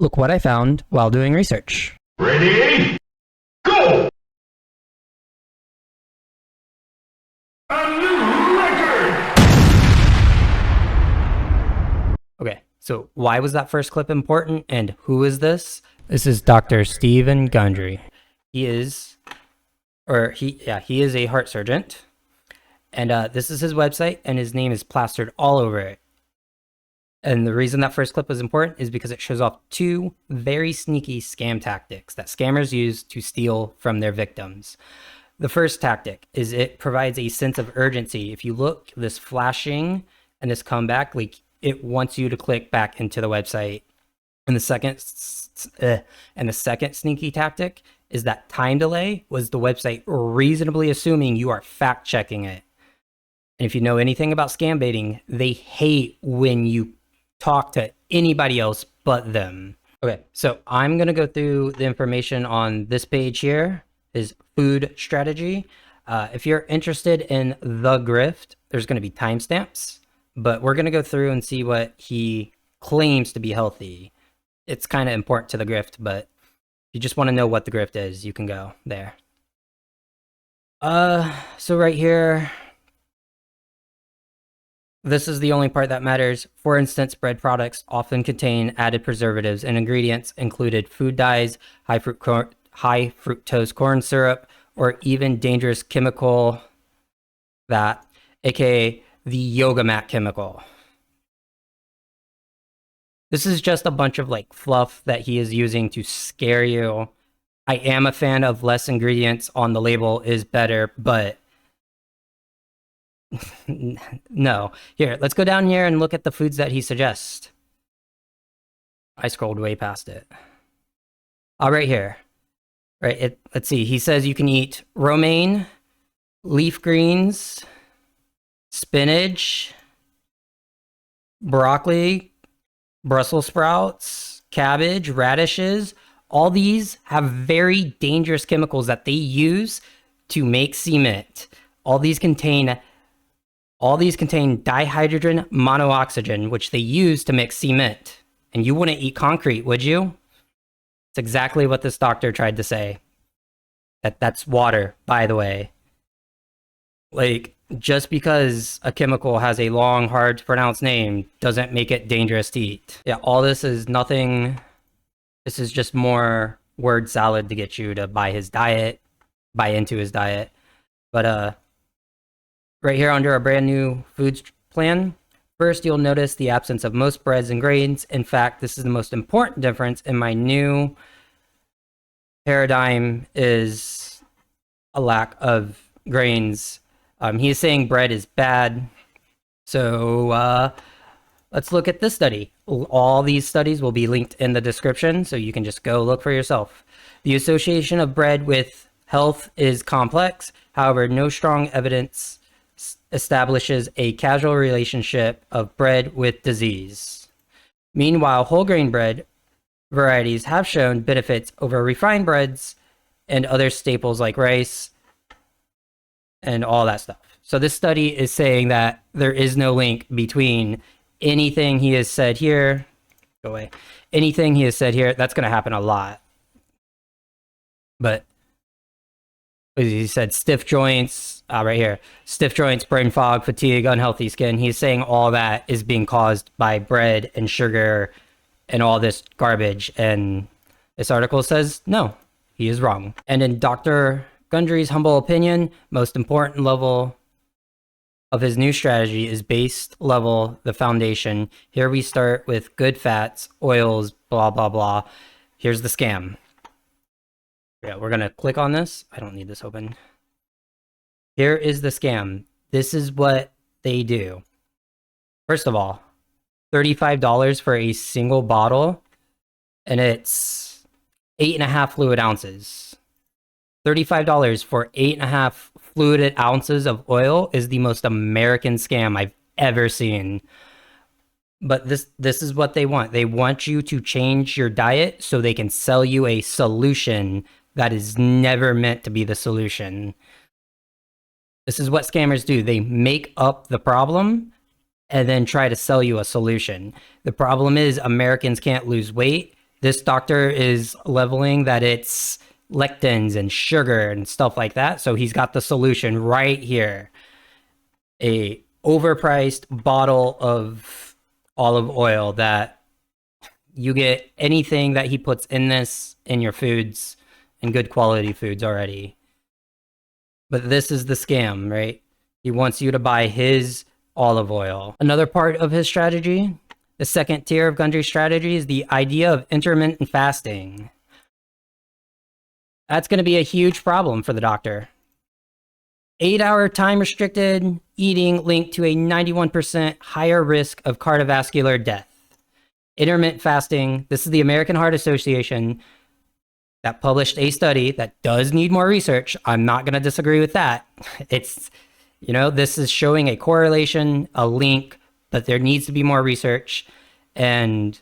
Look what I found while doing research. Ready? Go! A new record! Okay, so why was that first clip important and who is this? This is Dr. Stephen Gundry. He is a heart surgeon. And this is his website, and his name is plastered all over it. And the reason that first clip was important is because it shows off two very sneaky scam tactics that scammers use to steal from their victims. The first tactic is it provides a sense of urgency. If you look, this flashing and this comeback, like it wants you to click back into the website. And the second sneaky tactic is that time delay was the website reasonably assuming you are fact checking it. And if you know anything about scam baiting, they hate when you talk to anybody else but them. Okay, so I'm gonna go through the information on this page here, is food strategy. If you're interested in the grift, there's gonna be timestamps, but we're gonna go through and see what he claims to be healthy. It's kind of important to the grift, but if you just want to know what the grift is, you can go there. So right here, this is the only part that matters. For instance, bread products often contain added preservatives and ingredients included food dyes, high fructose corn syrup, or even dangerous chemical that, aka the yoga mat chemical. This is just a bunch of like fluff that he is using to scare you. I am a fan of less ingredients on the label is better, but no. Here, let's go down here and look at the foods that he suggests. I scrolled way past it. Right here. Right, let's see. He says you can eat romaine, leaf greens, spinach, broccoli, Brussels sprouts, cabbage, radishes. All these have very dangerous chemicals that they use to make cement. All these contain dihydrogen monooxygen, which they use to mix cement. And you wouldn't eat concrete, would you? It's exactly what this doctor tried to say. That's water, by the way. Like, just because a chemical has a long, hard to pronounce name doesn't make it dangerous to eat. Yeah, all this is nothing. This is just more word salad to get you to buy into his diet. But right here under our brand new foods plan, first you'll notice the absence of most breads and grains. In fact, this is the most important difference in my new paradigm is a lack of grains. He is saying bread is bad. So let's look at this study. All these studies will be linked in the description, so you can just go look for yourself. The association of bread with health is complex. However, no strong evidence establishes a causal relationship of bread with disease. Meanwhile, whole grain bread varieties have shown benefits over refined breads and other staples like rice and all that stuff. So this study is saying that there is no link between anything he has said here. Go away. Anything he has said here, that's going to happen a lot. But he said stiff joints, right here. Stiff joints, brain fog, fatigue, unhealthy skin. He's saying all that is being caused by bread and sugar and all this garbage. And this article says, no, he is wrong. And in Dr. Gundry's humble opinion, most important level of his new strategy is base level, the foundation. Here we start with good fats, oils, blah, blah, blah. Here's the scam. Yeah, we're going to click on this. I don't need this open. Here is the scam. This is what they do. First of all, $35 for a single bottle, and it's 8.5 fluid ounces. $35 for 8.5 fluid ounces of oil is the most American scam I've ever seen. But this is what they want. They want you to change your diet so they can sell you a solution that is never meant to be the solution. This is what scammers do. They make up the problem and then try to sell you a solution. The problem is Americans can't lose weight This doctor is leveling that it's lectins and sugar and stuff like that. So he's got the solution right here. A overpriced bottle of olive oil that you get anything that he puts in this in your foods and good quality foods already. But this is the scam, right? He wants you to buy his olive oil. Another part of his strategy, the second tier of Gundry's strategy, is the idea of intermittent fasting. That's going to be a huge problem for the doctor. 8-hour time restricted eating linked to a 91% higher risk of cardiovascular death. Intermittent fasting, this is the American Heart Association that published a study that does need more research. I'm not going to disagree with that. It's, this is showing a correlation, a link, but there needs to be more research. And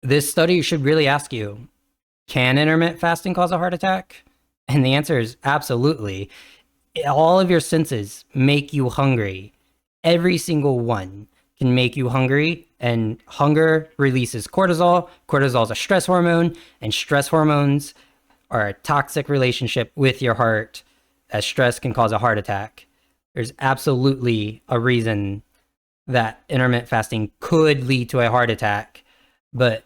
this study should really ask you, can intermittent fasting cause a heart attack? And the answer is absolutely. All of your senses make you hungry. Every single one can make you hungry, and hunger releases cortisol. Cortisol is a stress hormone, and stress hormones are a toxic relationship with your heart, as stress can cause a heart attack. There's absolutely a reason that intermittent fasting could lead to a heart attack, but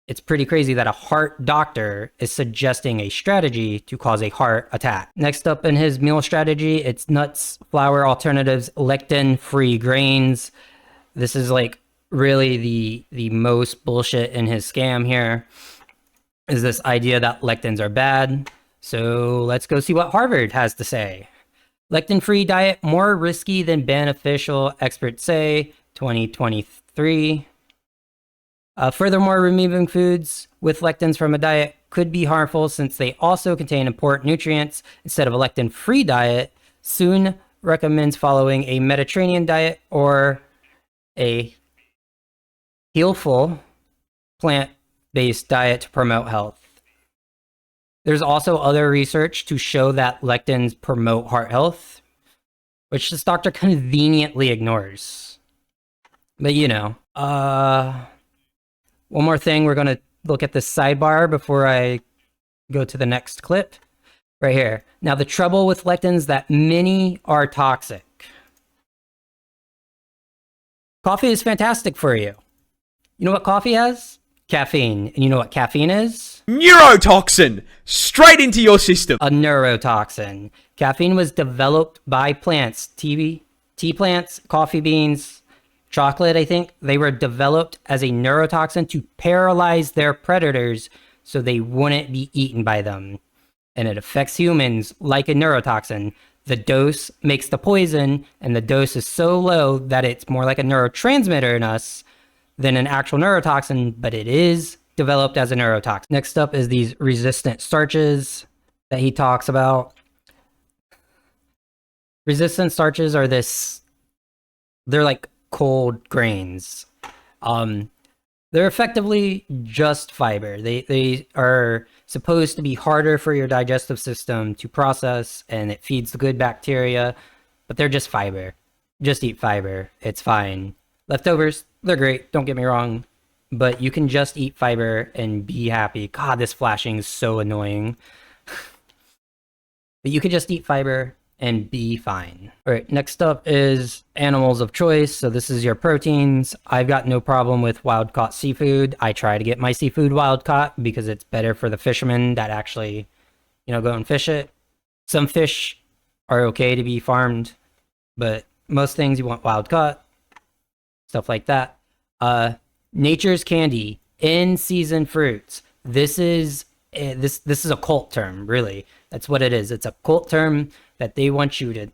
it's pretty crazy that a heart doctor is suggesting a strategy to cause a heart attack. Next up in his meal strategy, it's nuts, flour alternatives, lectin-free grains. This is like really the most bullshit in his scam here, is this idea that lectins are bad. So let's go see what Harvard has to say. Lectin-free diet, more risky than beneficial, experts say, 2023. Furthermore, removing foods with lectins from a diet could be harmful since they also contain important nutrients. Instead of a lectin-free diet, Soon recommends following a Mediterranean diet or a healful plant-based diet to promote health. There's also other research to show that lectins promote heart health, which this doctor conveniently ignores. But one more thing, we're going to look at this sidebar before I go to the next clip. Right here. Now, the trouble with lectins, that many are toxic. Coffee is fantastic for you. You know what coffee has? Caffeine. And you know what caffeine is? Neurotoxin! Straight into your system! A neurotoxin. Caffeine was developed by plants. Tea plants, coffee beans, chocolate, I think. They were developed as a neurotoxin to paralyze their predators so they wouldn't be eaten by them. And it affects humans like a neurotoxin. The dose makes the poison, and the dose is so low that it's more like a neurotransmitter in us than an actual neurotoxin, but it is developed as a neurotoxin. Next up is these resistant starches that he talks about. Resistant starches are they're like cold grains. They're effectively just fiber. They are supposed to be harder for your digestive system to process, and it feeds the good bacteria, but they're just fiber. Just eat fiber. It's fine. Leftovers, they're great. Don't get me wrong, but you can just eat fiber and be happy. God, this flashing is so annoying. But you could just eat fiber and be fine. All right, next up is animals of choice. So this is your proteins. I've got no problem with wild-caught seafood. I try to get my seafood wild-caught because it's better for the fishermen that actually, go and fish it. Some fish are okay to be farmed, but most things you want wild-caught, stuff like that. Nature's candy, in-season fruits. This is a cult term, really. That's what it is. It's a cult term that they want you to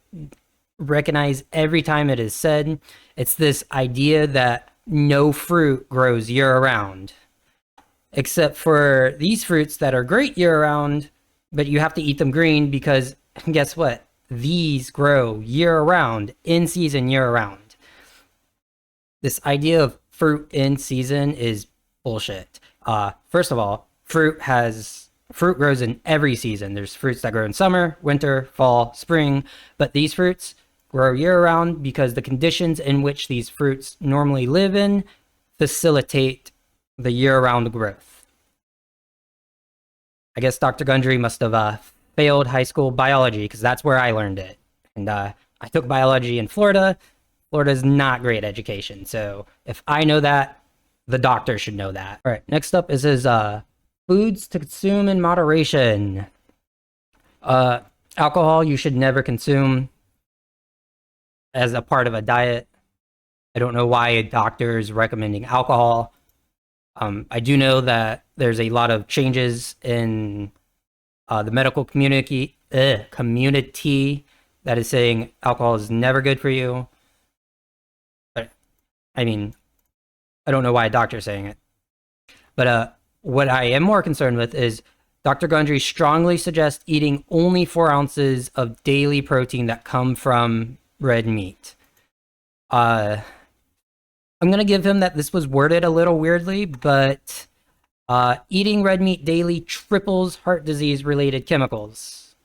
recognize every time it is said. It's this idea that no fruit grows year-round, except for these fruits that are great year-round, but you have to eat them green because guess what? These grow year-round, in season year-round. This idea of fruit in season is bullshit. First of all, fruit grows in every season. There's fruits that grow in summer, winter, fall, spring, but these fruits grow year-round because the conditions in which these fruits normally live in facilitate the year-round growth. I guess Dr. Gundry must have failed high school biology because that's where I learned it. And I took biology in Florida. Florida is not great education. So if I know that, the doctor should know that. All right, next up is his foods to consume in moderation. Alcohol you should never consume as a part of a diet. I don't know why a doctor is recommending alcohol. I do know that there's a lot of changes in the medical community that is saying alcohol is never good for you. But I mean, I don't know why a doctor is saying it. But what I am more concerned with is Dr. Gundry strongly suggests eating only 4 ounces of daily protein that come from red meat. I'm going to give him that this was worded a little weirdly, but eating red meat daily triples heart disease related chemicals.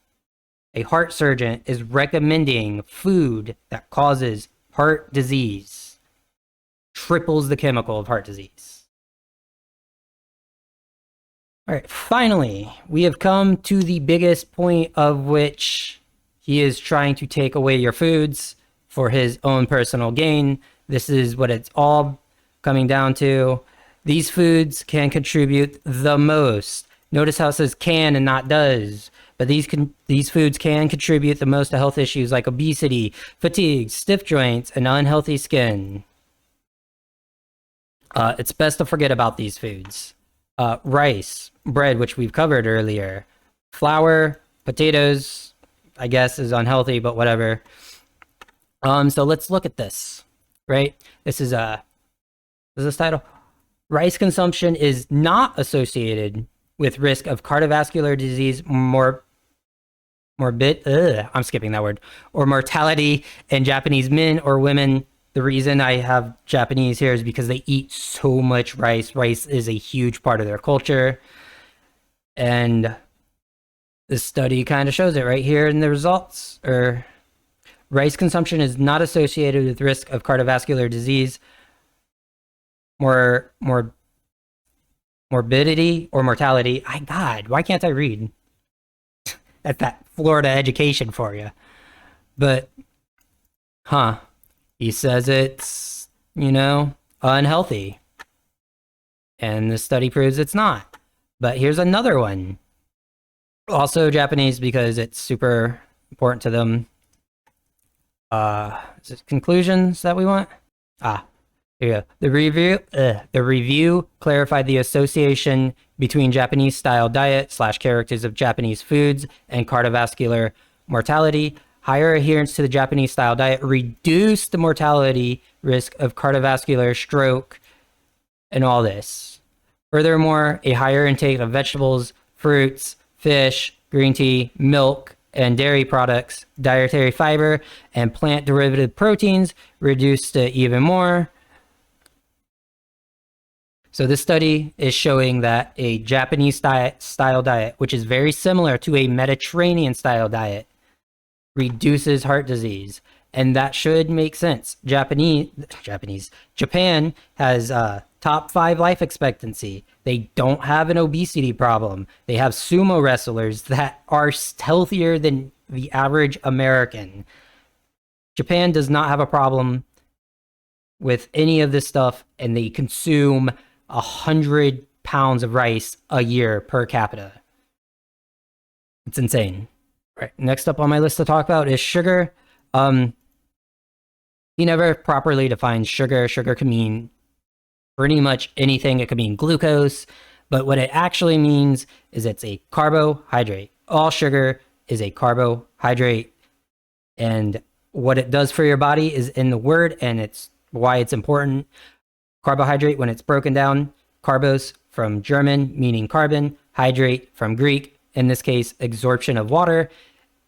A heart surgeon is recommending food that causes heart disease. Triples the chemical of heart disease. All right, finally, we have come to the biggest point of which he is trying to take away your foods for his own personal gain. This is what it's all coming down to. These foods can contribute the most. Notice how it says can and not does. But these foods can contribute the most to health issues like obesity, fatigue, stiff joints, and unhealthy skin. It's best to forget about these foods. Rice, bread, which we've covered earlier. Flour, potatoes, I guess is unhealthy, but whatever. So let's look at this, right? This is this title. Rice consumption is not associated with risk of cardiovascular disease, I'm skipping that word, or mortality in Japanese men or women. The reason I have Japanese here is because they eat so much rice. Rice is a huge part of their culture. And this study kind of shows it right here in the results. Rice consumption is not associated with risk of cardiovascular disease, morbidity, or mortality. God, why can't I read? That's that Florida education for you. But, he says it's, unhealthy. And the study proves it's not. But here's another one. Also Japanese because it's super important to them. Is it conclusions that we want? Here you go. The review clarified the association between Japanese style diet / characters of Japanese foods and cardiovascular mortality. Higher adherence to the Japanese style diet reduced the mortality risk of cardiovascular stroke and all this. Furthermore, a higher intake of vegetables, fruits, fish, green tea, milk, and dairy products, dietary fiber, and plant derivative proteins reduced it even more. So this study is showing that a Japanese style diet, which is very similar to a Mediterranean style diet, reduces heart disease. And that should make sense. Japan has top 5 life expectancy. They don't have an obesity problem. They have sumo wrestlers that are healthier than the average American. Japan does not have a problem with any of this stuff, and they consume 100 pounds of rice a year per capita. It's insane. Right. Next up on my list to talk about is sugar. He never properly defines sugar. Sugar can mean pretty much anything. It could mean glucose, but what it actually means is it's a carbohydrate. All sugar is a carbohydrate, and what it does for your body is in the word, and it's why it's important. Carbohydrate, when it's broken down, carbos from German, meaning carbon, hydrate from Greek, in this case, absorption of water.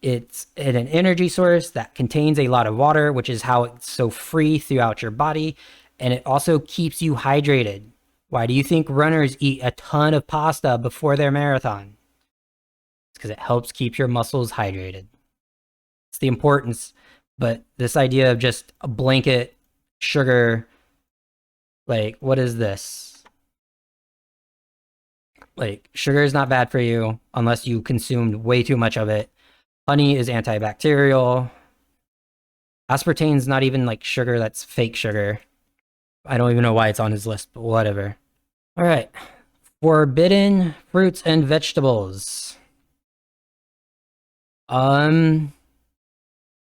It's an energy source that contains a lot of water, which is how it's so free throughout your body. And it also keeps you hydrated. Why do you think runners eat a ton of pasta before their marathon? It's because it helps keep your muscles hydrated. It's the importance. But this idea of just a blanket sugar, like, what is this? Like, sugar is not bad for you unless you consumed way too much of it. Honey is antibacterial. Aspartame's not even like sugar, that's fake sugar. I don't even know why it's on his list, but whatever. All right. Forbidden fruits and vegetables.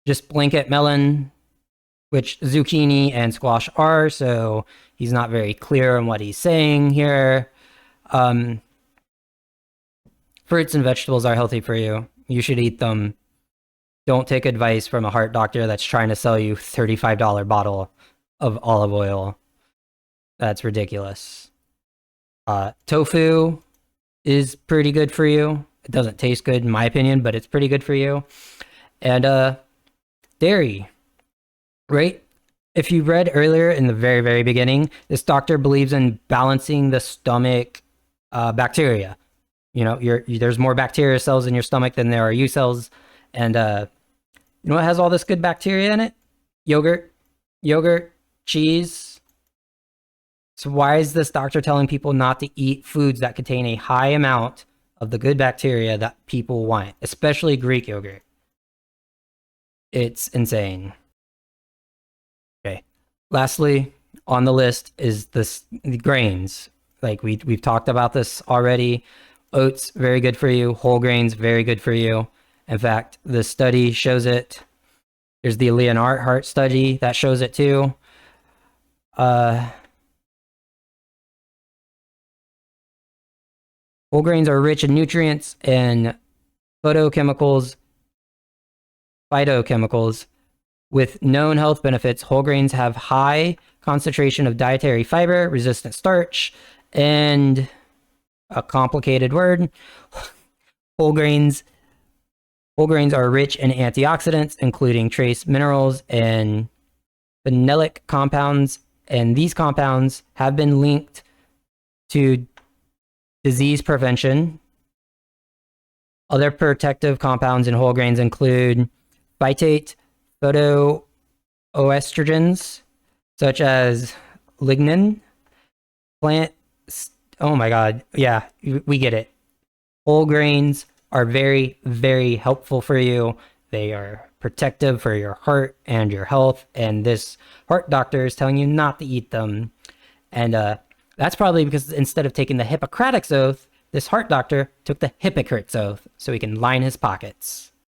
Just blanket melon, which zucchini and squash are, so he's not very clear on what he's saying here. Fruits and vegetables are healthy for you. You should eat them. Don't take advice from a heart doctor that's trying to sell you $35 bottle of olive oil. That's ridiculous. Tofu is pretty good for you. It doesn't taste good in my opinion, but it's pretty good for you. And dairy, right? If you read earlier in the very, very beginning, this doctor believes in balancing the stomach bacteria. You know, there's more bacteria cells in your stomach than there are U cells. And you know what has all this good bacteria in it? Yogurt, cheese. So why is this doctor telling people not to eat foods that contain a high amount of the good bacteria that people want, especially Greek yogurt? It's insane. Okay. Lastly, on the list is the grains. Like we've talked about this already. Oats, very good for you. Whole grains, very good for you. In fact, the study shows it. There's the Leonhardt study that shows it too. Whole grains are rich in nutrients and phytochemicals. With known health benefits, whole grains have high concentration of dietary fiber, resistant starch, and a complicated word. Whole grains are rich in antioxidants, including trace minerals and phenolic compounds, and these compounds have been linked to disease prevention. Other protective compounds in whole grains include phytate phytoestrogens, such as lignin, plant. Oh my God. Yeah, we get it. Whole grains are very, very helpful for you. They are protective for your heart and your health. And this heart doctor is telling you not to eat them. And that's probably because instead of taking the Hippocratic oath, this heart doctor took the hypocrite's oath so he can line his pockets.